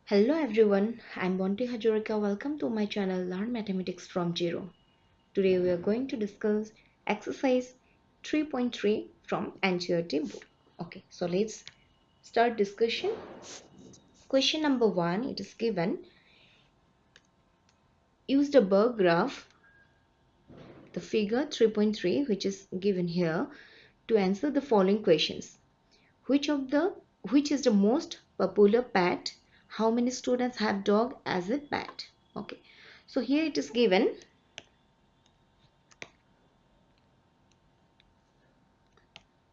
Hello everyone, I'm Bonti Hajorika. Welcome to my channel Learn Mathematics from Zero. Today we are going to discuss exercise 3.3 from NCERT book. Okay, so let's start discussion. Question number 1, it is given. Use the bar graph, the figure 3.3 which is given here, to answer the following questions. Which is the most popular pet? How many students have dog as a pet? Okay, so here it is given.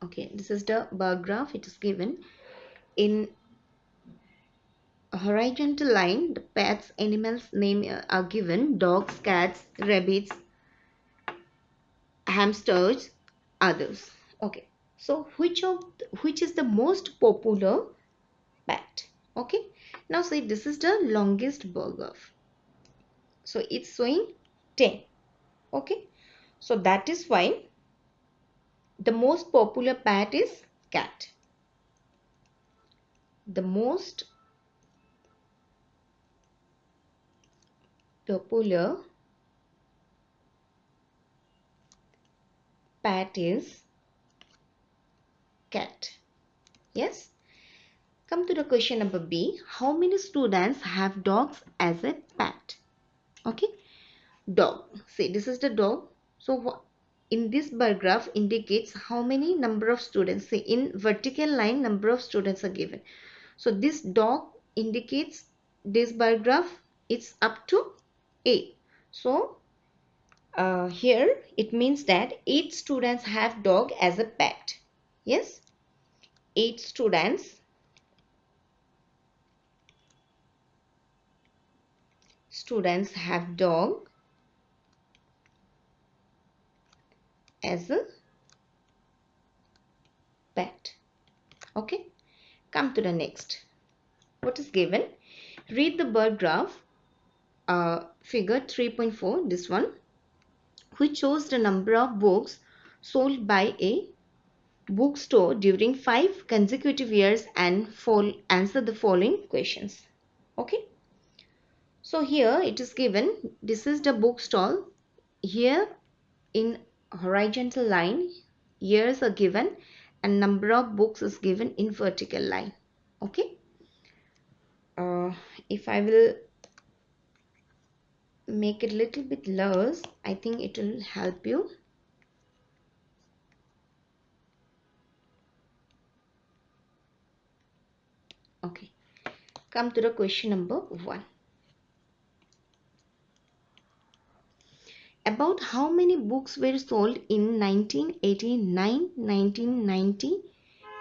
Okay, this is the bar graph. It is given in a horizontal line. The pets animals name are given: dogs, cats, rabbits, hamsters, others. Okay, so which is the most popular pet? Okay, now say this is the longest bar graph, so it's showing 10. Okay, so that is why the most popular pet is cat. The most popular pet is cat. Yes. Come to the question number B. How many students have dogs as a pet? Okay. Dog. See, this is the dog. So in this bar graph indicates how many number of students. See, in vertical line number of students are given. So this dog indicates this bar graph. It's up to 8. So here it means that 8 students have dog as a pet. Yes. 8 students have dog as a pet. Okay, come to the next. What is given? Read the bar graph, figure 3.4, this one, which shows the number of books sold by a bookstore during 5 consecutive years, and answer the following questions. Okay, so here it is given, this is the bookstall. Here in horizontal line years are given and number of books is given in vertical line. Okay, if I will make it a little bit less, I think it will help you. Okay, come to the question number 1. About how many books were sold in 1989, 1990,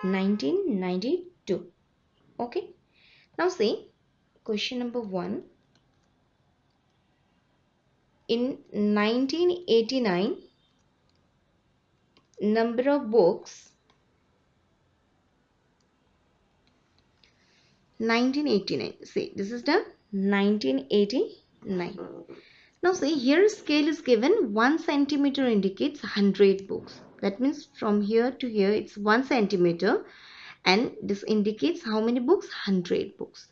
1992? Okay, now see question number 1. In 1989, number of books 1989. See, this is the 1989. Now see, here scale is given 1 centimeter indicates 100 books. That means from here to here it's 1 centimeter, and this indicates how many books? 100 books.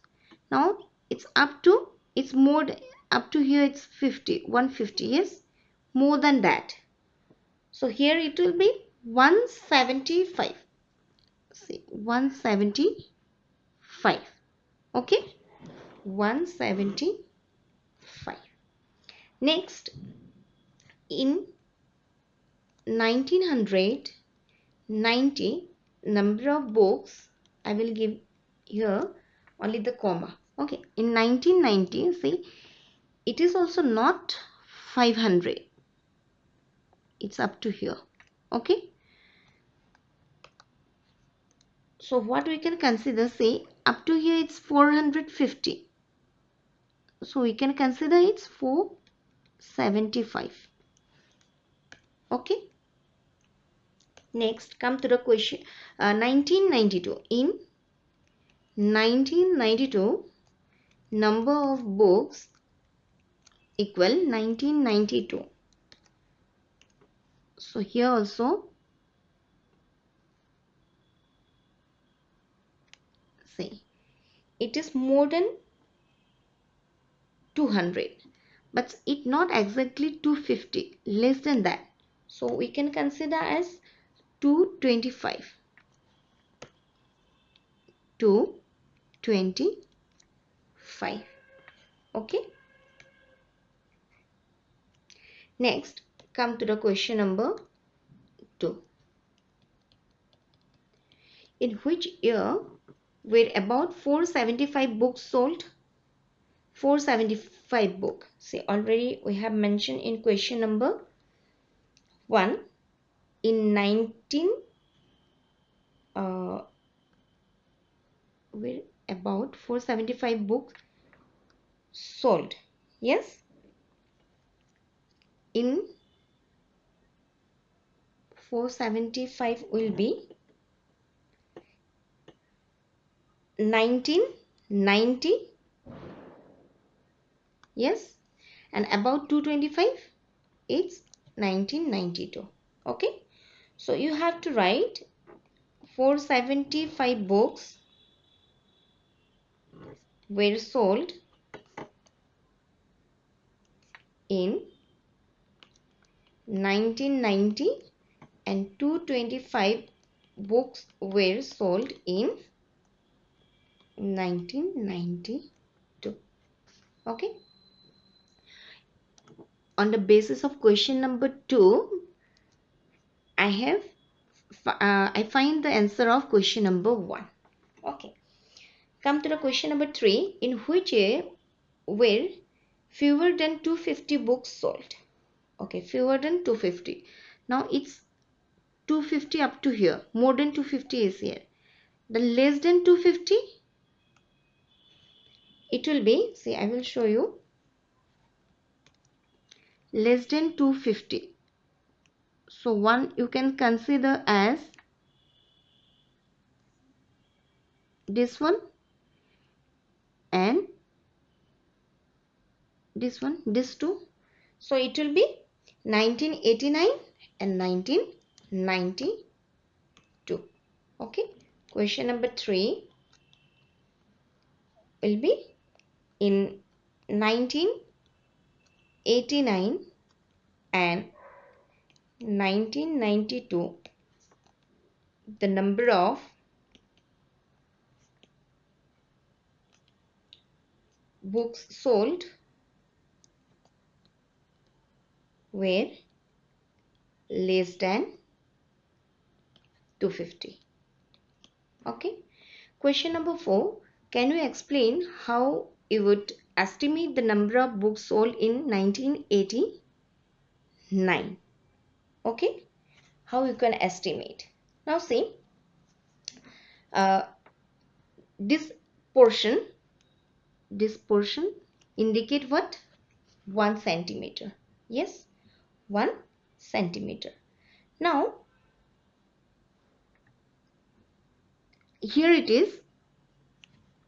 Now it's more up to here it's 150. Yes, more than that. So here it will be 175. See, 175. Okay, 175. Next, in 1990, number of books, I will give here only the comma. Okay, in 1990, see, it is also not 500. It's up to here. Okay, so what we can consider, say up to here it's 450. So we can consider it's 475. Okay, next come to the question 1992. In 1992, number of books equal 1992. So here also see, it is more than 200, but it not exactly 250, less than that. So we can consider as 225. 225. Okay. Next, come to the question number 2. In which year were about 475 books sold? 475 book. See, already we have mentioned in question number 1 in 19 were about 475 books sold. Yes, in 475 will be 1990. Yes, and about 225 it's 1992. Okay, so you have to write 475 books were sold in 1990 and 225 books were sold in 1992. Okay, on the basis of question number 2, I find the answer of question number 1. Okay, come to the question number 3. In which year were fewer than 250 books sold? Okay, fewer than 250. Now it's 250 up to here. More than 250 is here. The less than 250, it will be, see, I will show you. Less than 250. So one you can consider as this one and this one, this two. So it will be 1989 and 1992. Okay, question number 3 will be in 1989 and 1992 the number of books sold were less than 250. Okay, question number 4. Can you explain how you would estimate the number of books sold in 1989? Okay, how you can estimate? Now see, uh, this portion indicate what? 1 centimeter. Yes, 1 centimeter. Now here it is,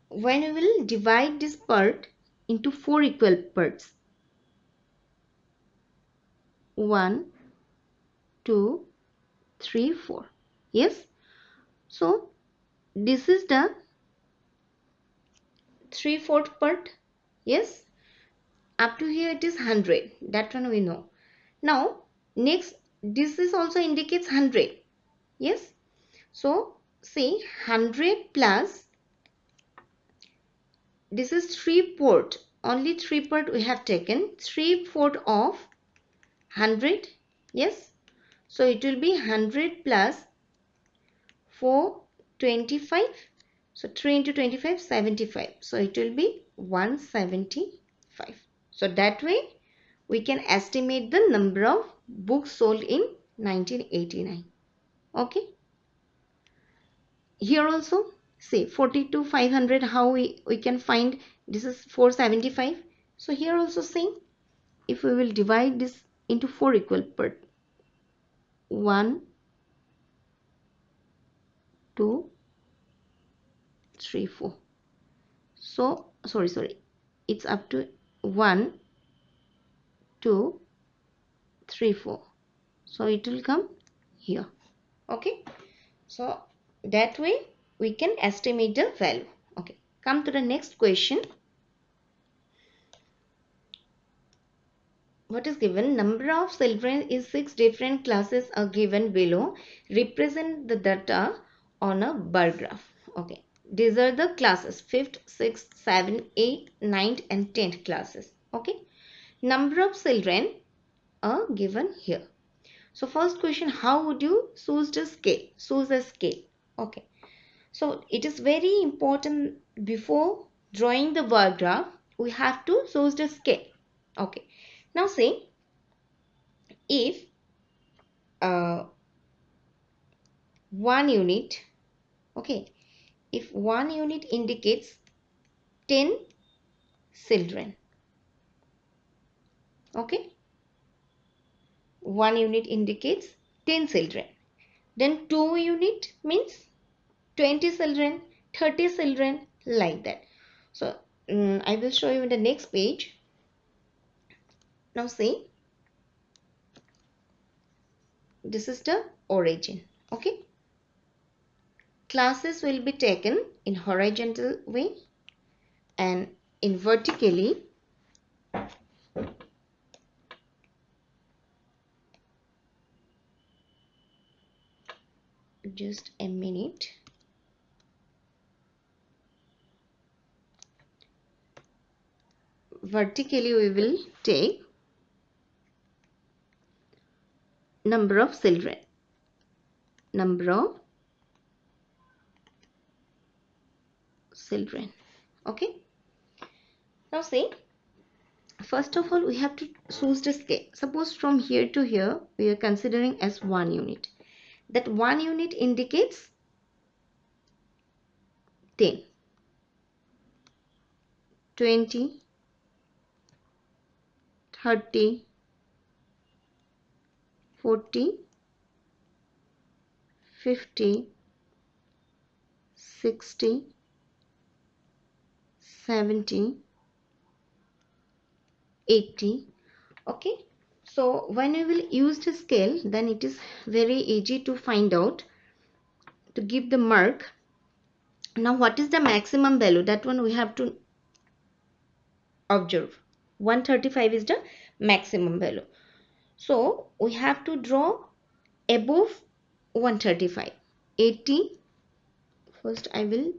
when we will divide this part into 4 equal parts, 1 2 3 4. Yes, so this is the 3/4 part. Yes, up to here it is 100, that one we know. Now next, this is also indicates 100. Yes, so see, 100 plus, this is 3/4, only 3/4 we have taken, 3/4 of 100. Yes, so it will be 100 plus 425. So 3 into 25, 75. So it will be 175. So that way we can estimate the number of books sold in 1989. Okay. Here also, say 42 500, how we can find this is 475. So here also same. If we will divide this into 4 equal parts, 1 2 3 4. So sorry, it's up to 1 2 3 4. So it will come here. Okay, so that way we can estimate the value. Okay, come to the next question. what is given? Number of children is 6 different classes are given below. Represent the data on a bar graph. Okay, these are the classes: 5th, 6th, 7th, 8th, 9th and 10th classes. Okay, number of children are given here. So first question, how would you choose the scale? Choose a scale. Okay, so it is very important, before drawing the bar graph we have to choose the scale. Okay, now say if 1 unit, okay, if 1 unit indicates 10 children, okay, 1 unit indicates 10 children, then 2 unit means 20 children, 30 children, like that. So I will show you in the next page. Now see, this is the origin. Okay, classes will be taken in horizontal way, and in vertically, just a minute, vertically we will take number of children, number of children. Okay, now see, first of all we have to choose the scale. Suppose from here to here we are considering as 1 unit. That 1 unit indicates 10, 20, 30, 40, 50, 60, 70, 80. Okay, so when we will use the scale, then it is very easy to find out, to give the mark. Now what is the maximum value? That one we have to observe. 135 is the maximum value. So we have to draw above 135. 80. First I will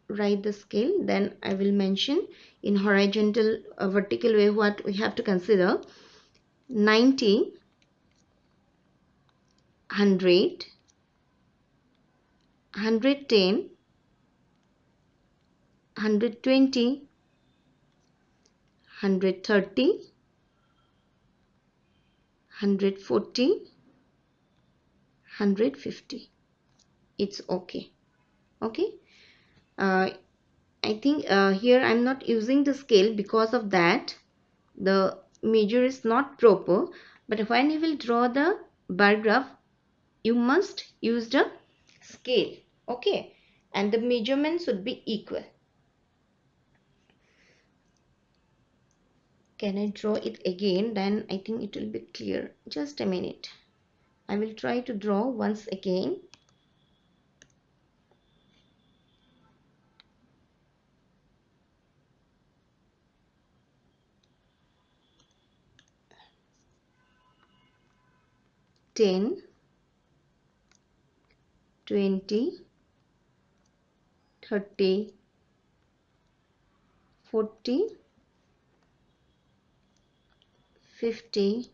write the scale, then I will mention in horizontal vertical way what we have to consider. 90, 100, 110, 120, 130, 140, 150. It's okay. Okay, I think here I'm not using the scale, because of that the measure is not proper. But when you will draw the bar graph, you must use the scale. Okay, and the measurement should be equal. Can I draw it again? Then I think it will be clear. Just a minute, I will try to draw once again. Ten, 20, 30, 40, 50,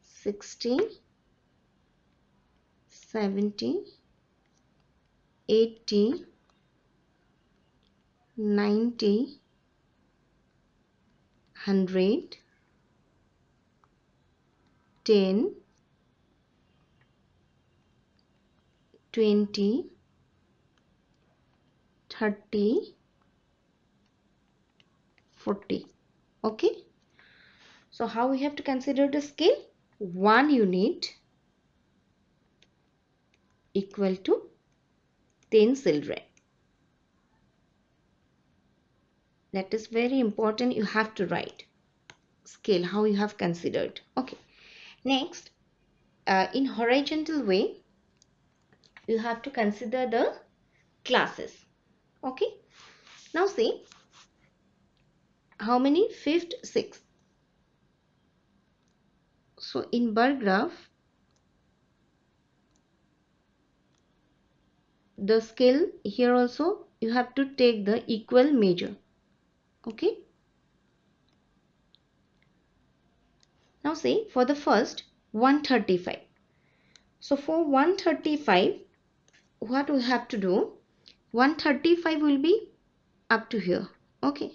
60, 70, 80, 90, 100, 10, 20, 30, 40. Okay, so how we have to consider the scale? 1 unit equal to 10 children. That is very important, you have to write scale how you have considered. Okay, next, in horizontal way you have to consider the classes. Okay, now see, how many? Fifth, sixth. So in bar graph, the scale here also you have to take the equal measure. Okay. Now say for the first 135. So for 135, what we have to do? 135 will be up to here. Okay.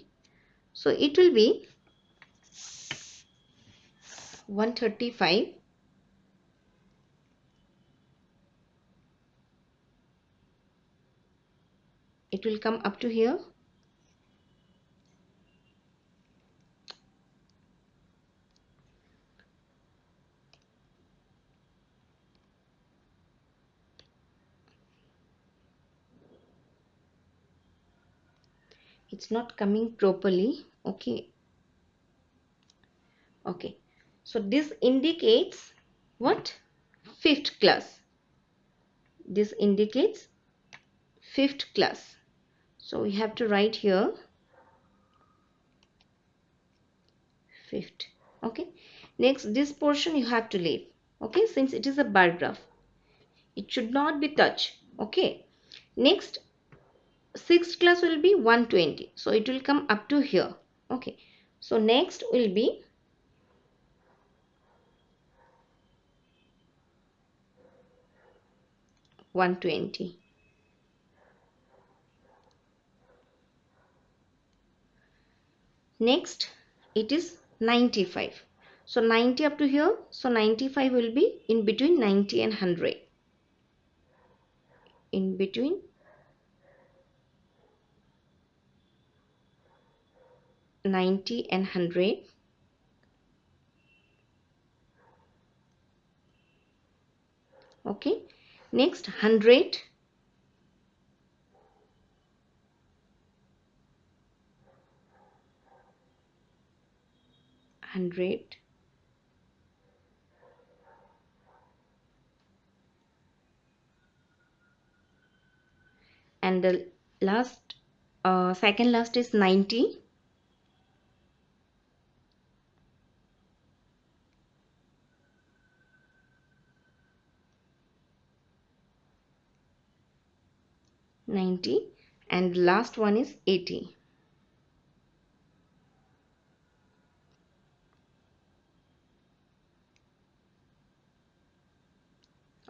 So it will be 135. It will come up to here. It's not coming properly. Okay. Okay. So this indicates what? Fifth class. This indicates fifth class. So we have to write here fifth. Okay. Next, this portion you have to leave. Okay. Since it is a bar graph, it should not be touched. Okay. Next, sixth class will be 120. So it will come up to here. Okay. So next will be 120. Next, it is 95. So 90 up to here. So 95 will be in between 90 and 100. In between 90 and 100. Okay. Next, 100. 100. And the last, second last is 90. 90. And the last one is 80.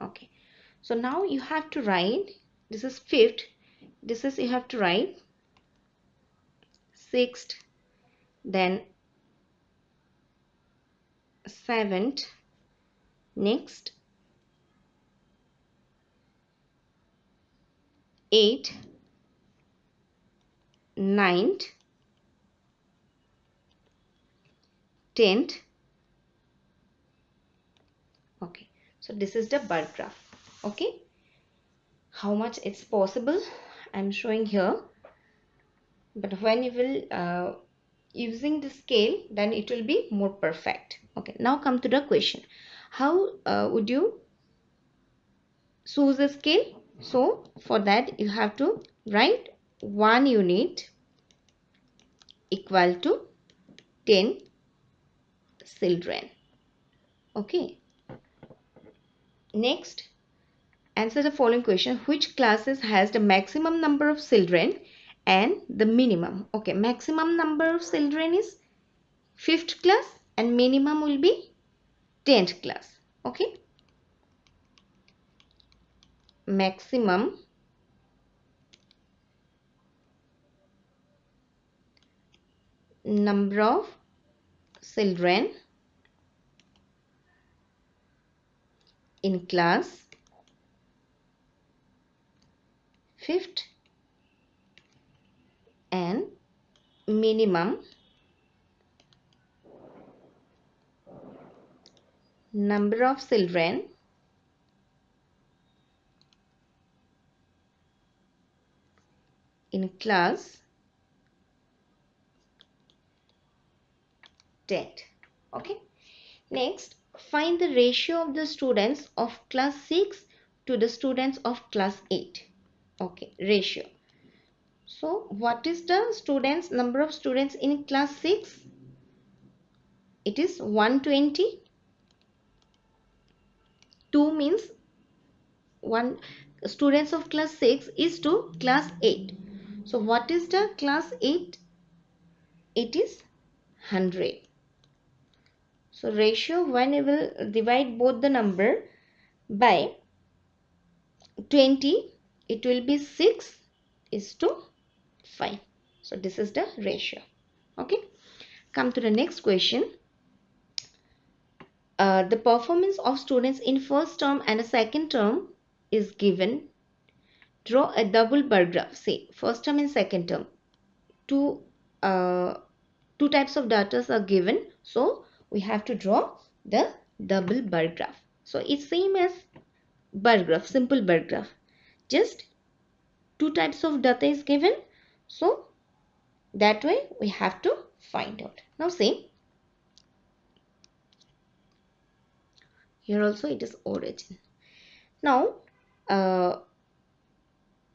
Okay. So now you have to write, this is fifth. This is, you have to write sixth, then seventh, next eighth, ninth, 10th. Okay. So this is the bar graph. Okay. How much it's possible, I'm showing here. But when you will using the scale, then it will be more perfect. Okay. Now come to the question. How would you choose a scale? So for that you have to write 1 unit equal to 10 children. Okay. Next, answer the following question. Which classes has the maximum number of children and the minimum? Okay, maximum number of children is 5th class and minimum will be 10th class. Okay. Maximum number of children in class 5th and minimum number of children in class 10th. Okay. Next, find the ratio of the students of class 6 to the students of class 8. Okay, ratio. So what is the students, number of students in class 6? It is 120. 2 means 1 students of class 6 is to class 8. So what is the class 8? It is 100. So ratio, when you will divide both the number by 20, it will be 6 is to 5. So this is the ratio. Okay. Come to the next question. The performance of students in first term and a second term is given. Draw a double bar graph. Say first term and second term. Two two types of data are given. So we have to draw the double bar graph. So it's same as bar graph, simple bar graph. Just two types of data is given. So that way we have to find out. Now say here also it is origin. Now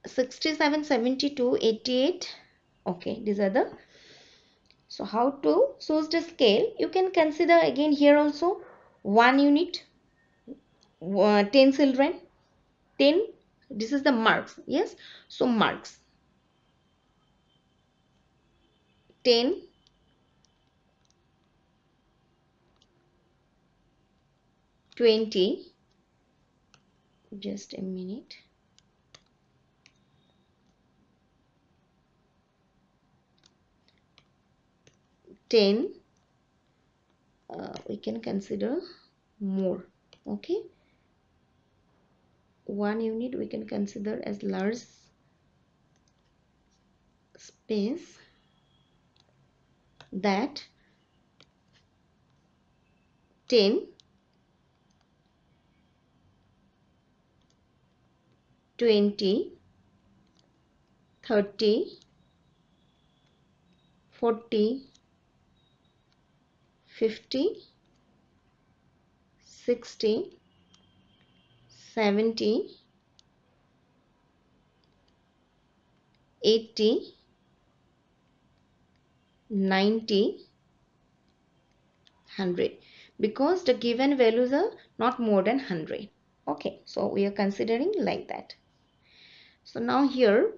67, 72, 88. Okay, these are the. So how to choose the scale? You can consider again here also 1 unit, 10 children, 10. This is the marks. Yes. So marks 10, 20. Just a minute. 10. We can consider more. Okay. 1 unit we can consider as large space, that 10, 20, 30, 40, 50, 60, 70, 80, 90, 100, because the given values are not more than 100. Okay, so we are considering like that. So now here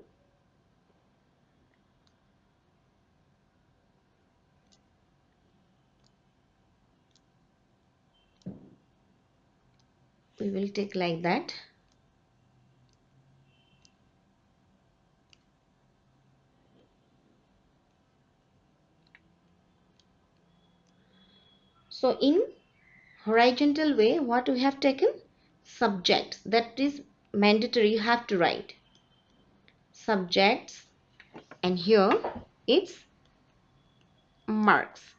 we will take like that. So in horizontal way, what we have taken? Subjects. That is mandatory, you have to write subjects, and here it's marks.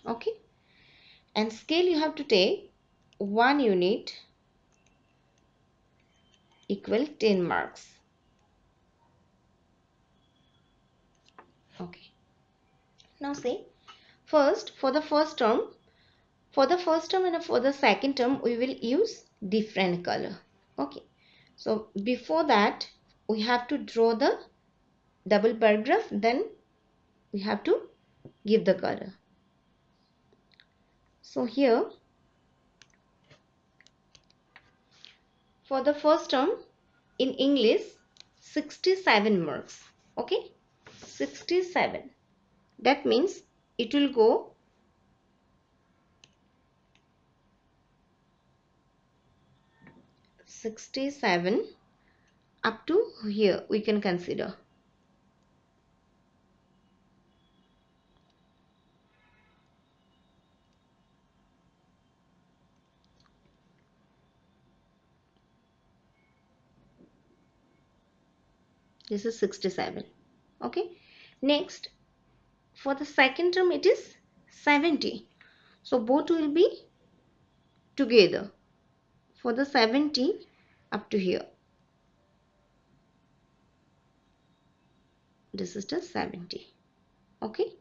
Okay, and scale you have to take 1 unit equal 10 marks. Okay, now say first for the first term, and for the second term we will use different color. Okay, so before that we have to draw the double bar graph, then we have to give the color. So here for the first term in English 67 marks. Okay, 67, that means it will go 67 up to here, we can consider. This is 67. Okay, next for the second term it is 70. So both will be together for the 70 up to here. This is the 70. Okay,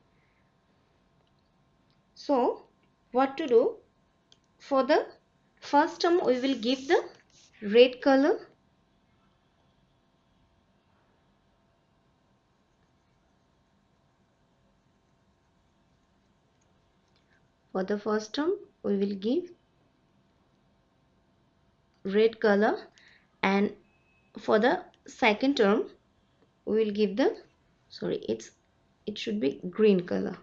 so what to do? For the first term we will give the red color, For the first term we will give red color, and for the second term we will give the, sorry, it should be green color.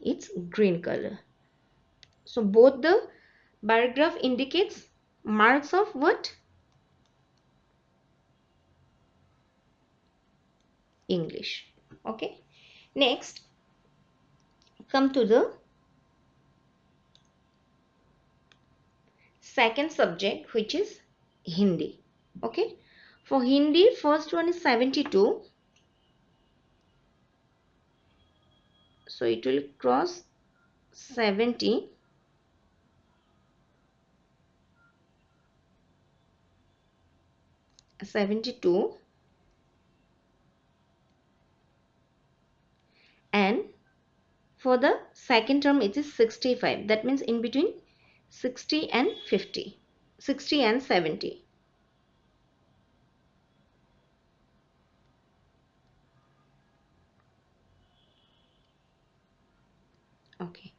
It's green color. So both the bar graph indicates marks of what? English. Okay. Next, come to the second subject, which is Hindi. Okay. For Hindi, first one is 72. So it will cross 70, 72, and for the second term it is 65. That means in between 60 and 50, 60 and 70. Okay.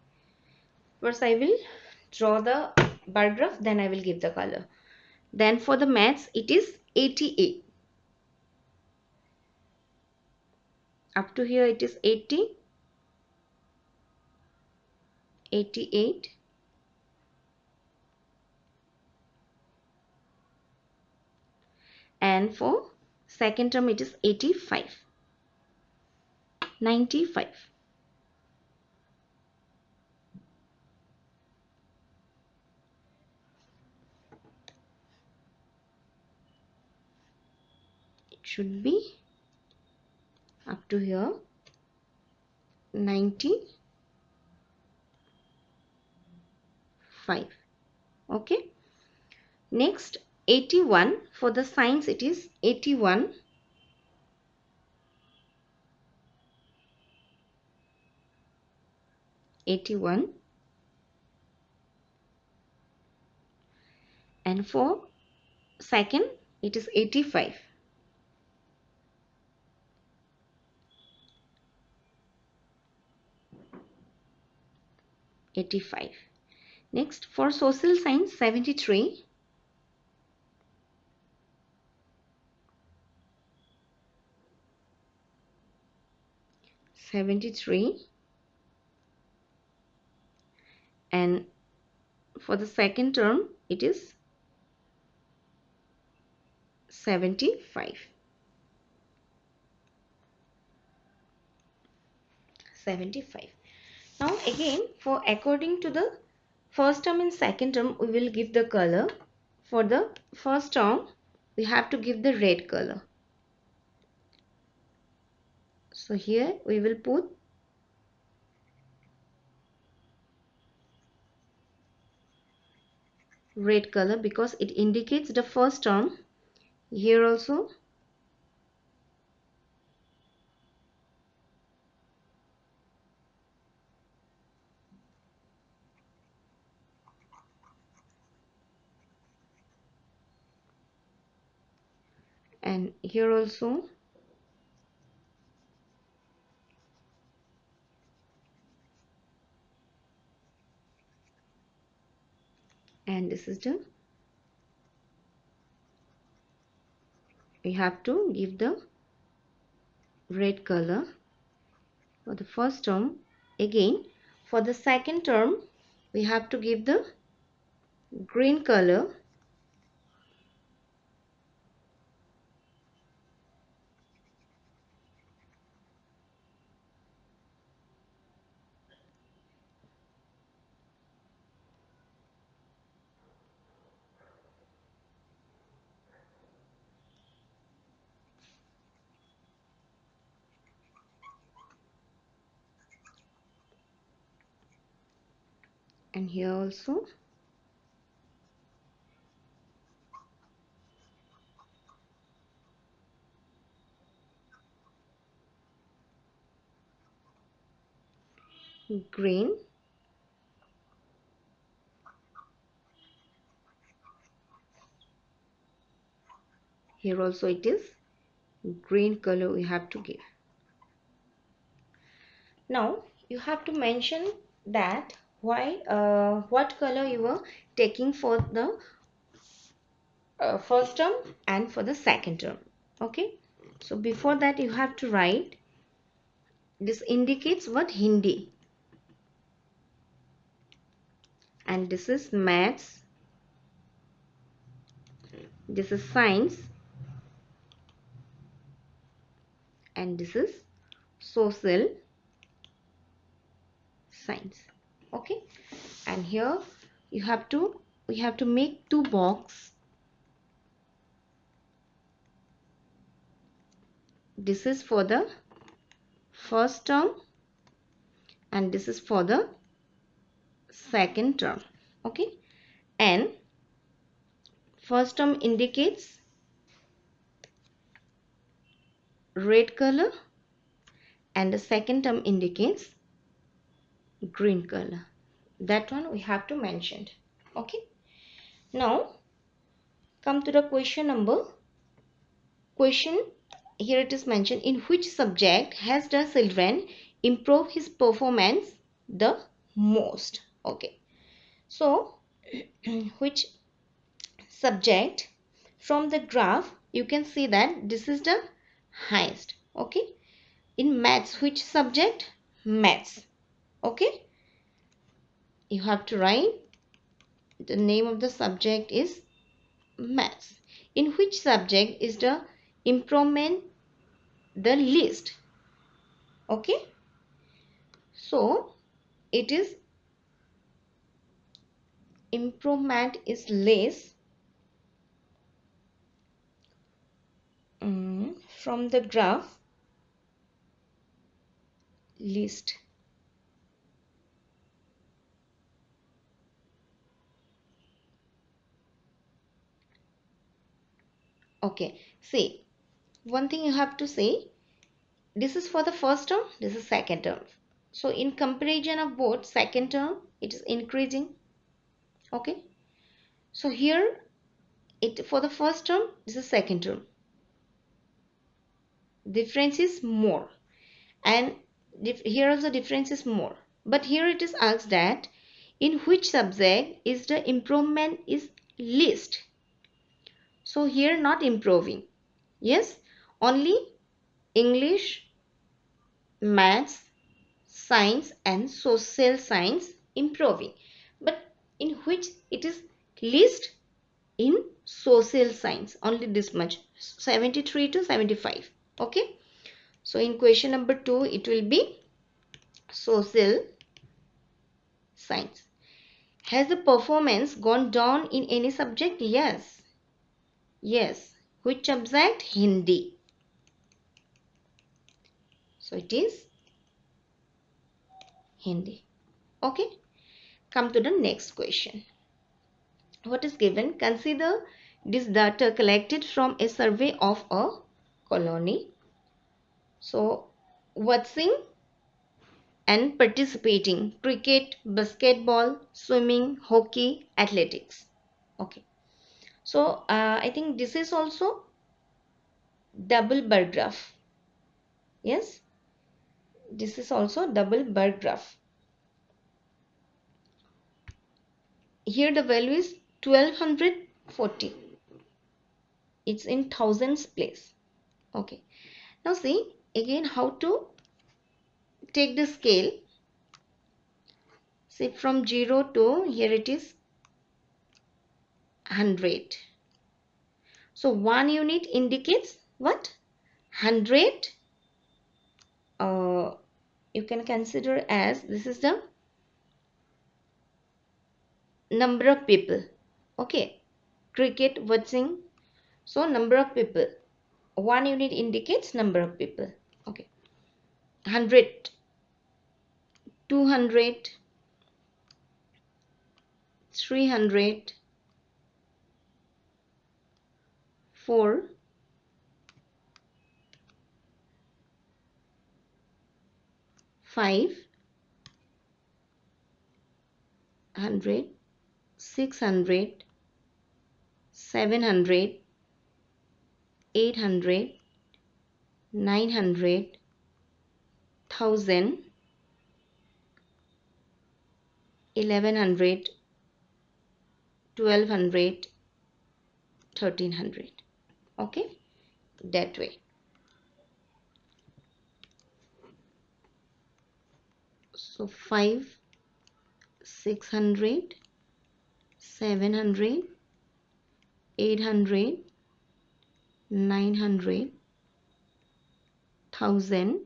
First I will draw the bar graph, then I will give the color. Then for the maths it is 88. Up to here it is 80, 88, and for second term it is 85, 95. It should be up to here 95. Okay. Next 81, for the signs it is 81, 81, and for second it is 85, 85. Next for social science 73, 73, and for the second term it is 75, 75. Now again, for according to the first term and second term we will give the color. For the first term we have to give the red color. So here we will put red color because it indicates the first term. Here also and here also, and this is the, we have to give the red color for the first term. Again for the second term we have to give the green color, and here also, green, here also it is green color we have to give. Now you have to mention that why what color you were taking for the first term and for the second term. Okay, so before that you have to write, this indicates what? Hindi, and this is maths, this is science, and this is social science. Okay, and here you have to we have to make two box. This is for the first term and this is for the second term. Okay, and first term indicates red color and the second term indicates green color. That one we have to mention. Okay, now come to the question. Here it is mentioned, in which subject has the children improved his performance the most? Okay, so which subject? From the graph you can see that this is the highest. Okay, in maths, which subject? Maths. Okay, you have to write the name of the subject is maths. In which subject is the improvement the least? Okay, so it is improvement is less from the graph least. Okay, see, one thing you have to say, this is for the first term, this is second term. So in comparison of both, second term it is increasing. Okay, so here it for the first term, this is second term, difference is more, and here also difference is more, but here it is asked that in which subject is the improvement is least. So here not improving, yes, only English, maths, science and social science improving, but in which it is least? In social science, only this much, 73 to 75. Okay, so in question number 2 it will be social science. Has the performance gone down in any subject? Yes, yes. Which subject? Hindi. So it is Hindi. Okay, come to the next question. What is given? Consider this data collected from a survey of a colony. So watching and participating: cricket, basketball, swimming, hockey, athletics. Okay, so I think this is also double bar graph. Yes, this is also double bar graph. Here the value is 1240. It's in thousands place. Okay, now see again how to take the scale. See, from 0 to here it is 100. So 1 unit indicates what? 100. You can consider as this is the number of people. Okay, cricket watching. So number of people. 1 unit indicates number of people. Okay, 100, 200, 300, 4, 5, 100, 600, 700, 800, 900, 1000, 1100, 1200, 1300. Okay, that way. So 5, 600, 700, 800, 900, 1000,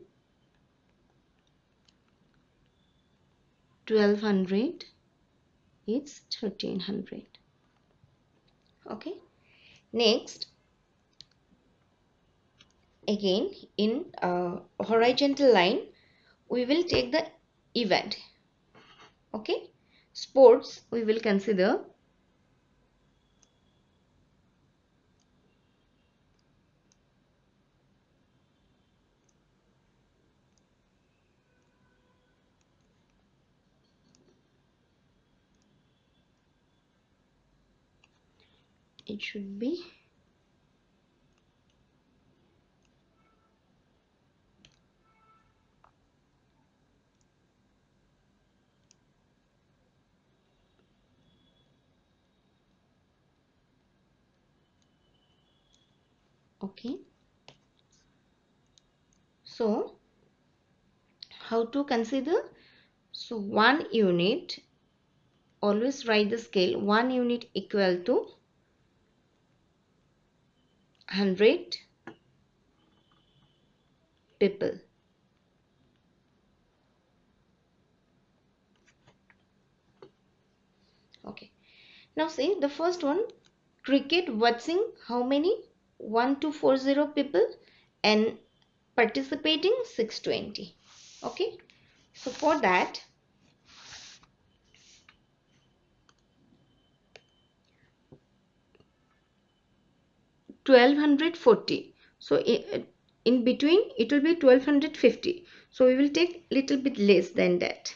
1200, it's 1300. Okay, next, again in horizontal line we will take the event. Okay, sports we will consider it should be okay. So how to consider? So 1 unit, always write the scale, 1 unit equal to 100 people. Okay, now see the first one, cricket watching, how many? 1240 people, and participating 620. Okay, so for that 1240, so in between it will be 1250, so we will take little bit less than that.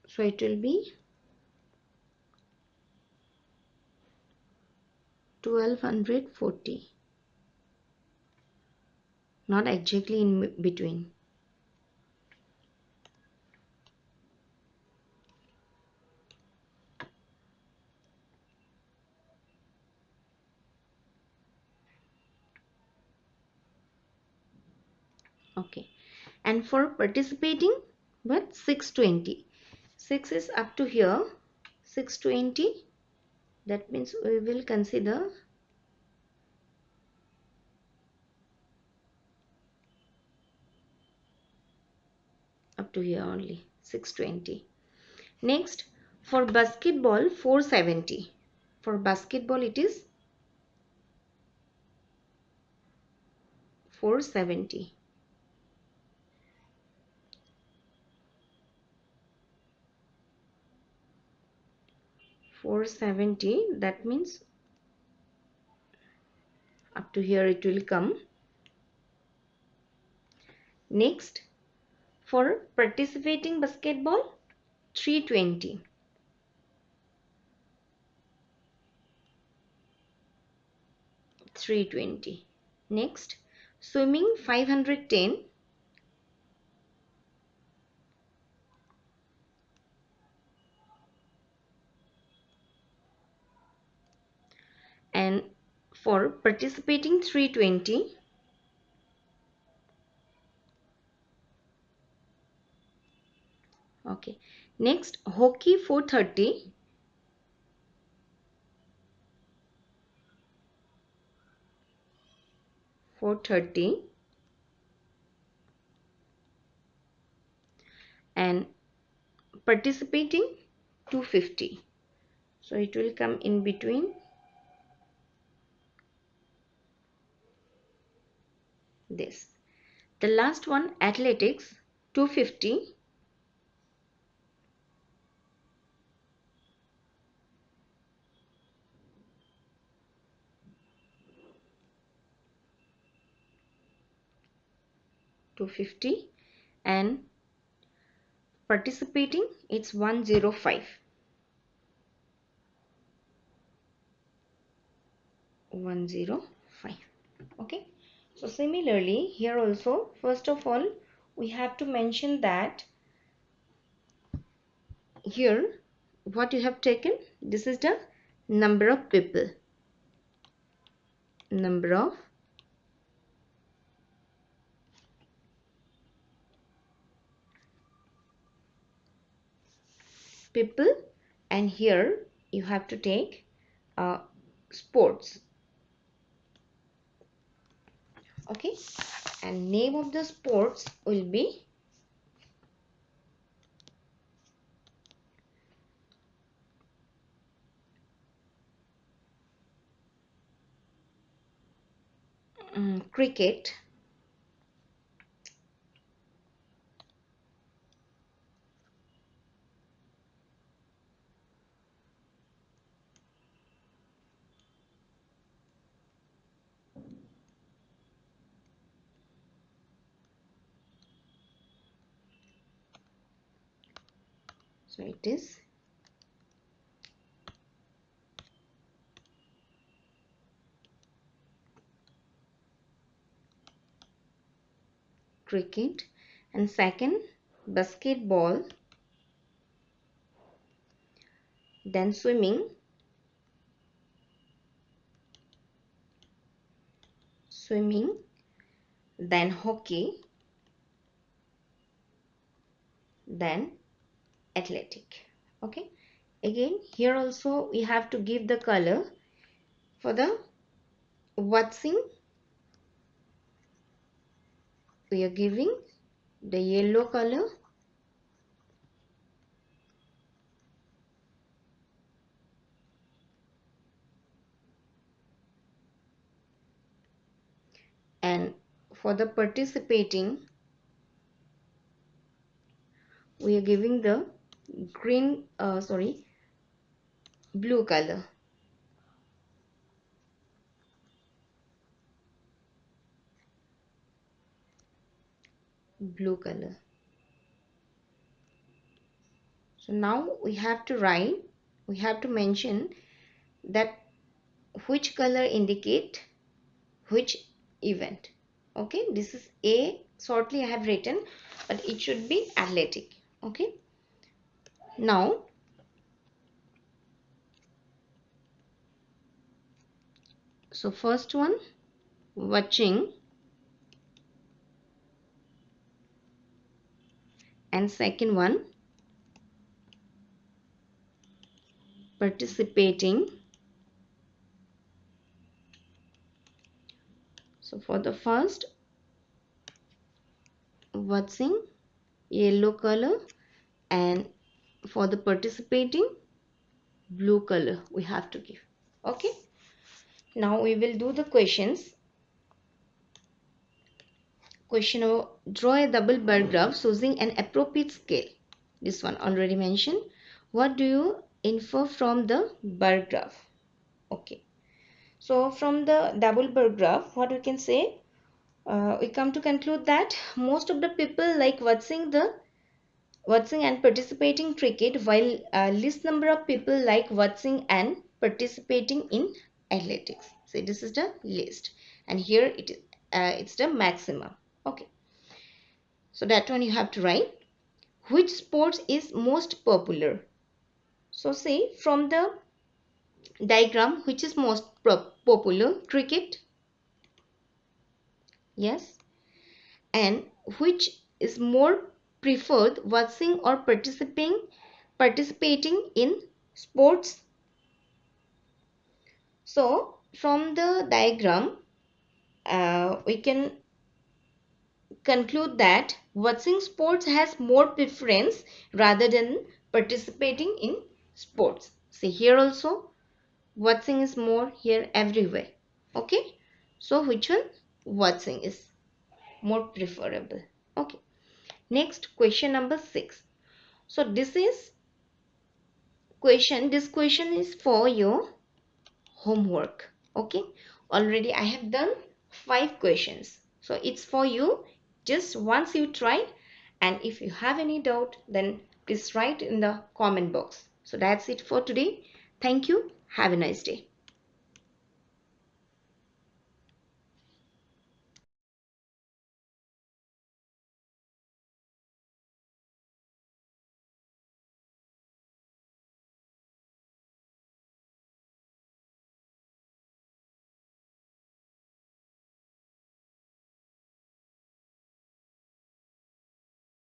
So it will be 1240, not exactly in between. Okay, and for participating, but 620, 6 is up to here, 620, that means we will consider up to here only, 620. Next, for basketball 470, for basketball it is 470. That means up to here it will come. Next, for participating basketball 320. Next, swimming 510. And for participating 320. Okay, next hockey 430. And participating 250, so it will come in between this. The last one, athletics 250. 250, and participating it's 105. 105. Okay, so similarly here also, first of all we have to mention that here what you have taken, this is the number of people, number of people, and here you have to take sports. Okay, and name of the sports will be cricket, so it is cricket, and second basketball, then swimming, then hockey, then athletic. Okay, again here also we have to give the color. For the watching we are giving the yellow color, and for the participating we are giving the green blue color. Blue color. So now we have to write, we have to mention that which color indicate which event. Okay, this is A, shortly I have written, but it should be athletic. Okay, now so first one watching, and second one participating. So for the first watching, yellow color, and for the participating, blue color we have to give. Okay, now we will do the questions. Question of draw a double bar graph using an appropriate scale. This one already mentioned. What do you infer from the bar graph? Okay, so from the double bar graph what we can say, we come to conclude that most of the people like watching and participating cricket, while least number of people like watching and participating in athletics. So this is the list, and here it is it's the maximum. Okay, so that one you have to write. Which sports is most popular? So say from the diagram, which is most popular? Cricket. Yes. And which is more preferred, watching or participating in sports? So from the diagram we can conclude that watching sports has more preference rather than participating in sports. See here also watching is more, here everywhere. Okay, so which one? Watching is more preferable. Okay, next question number 6. So this question is for your homework. Okay, already I have done 5 questions, so it's for you just once you try, and if you have any doubt, then please write in the comment box. So that's it for today. Thank you. Have a nice day.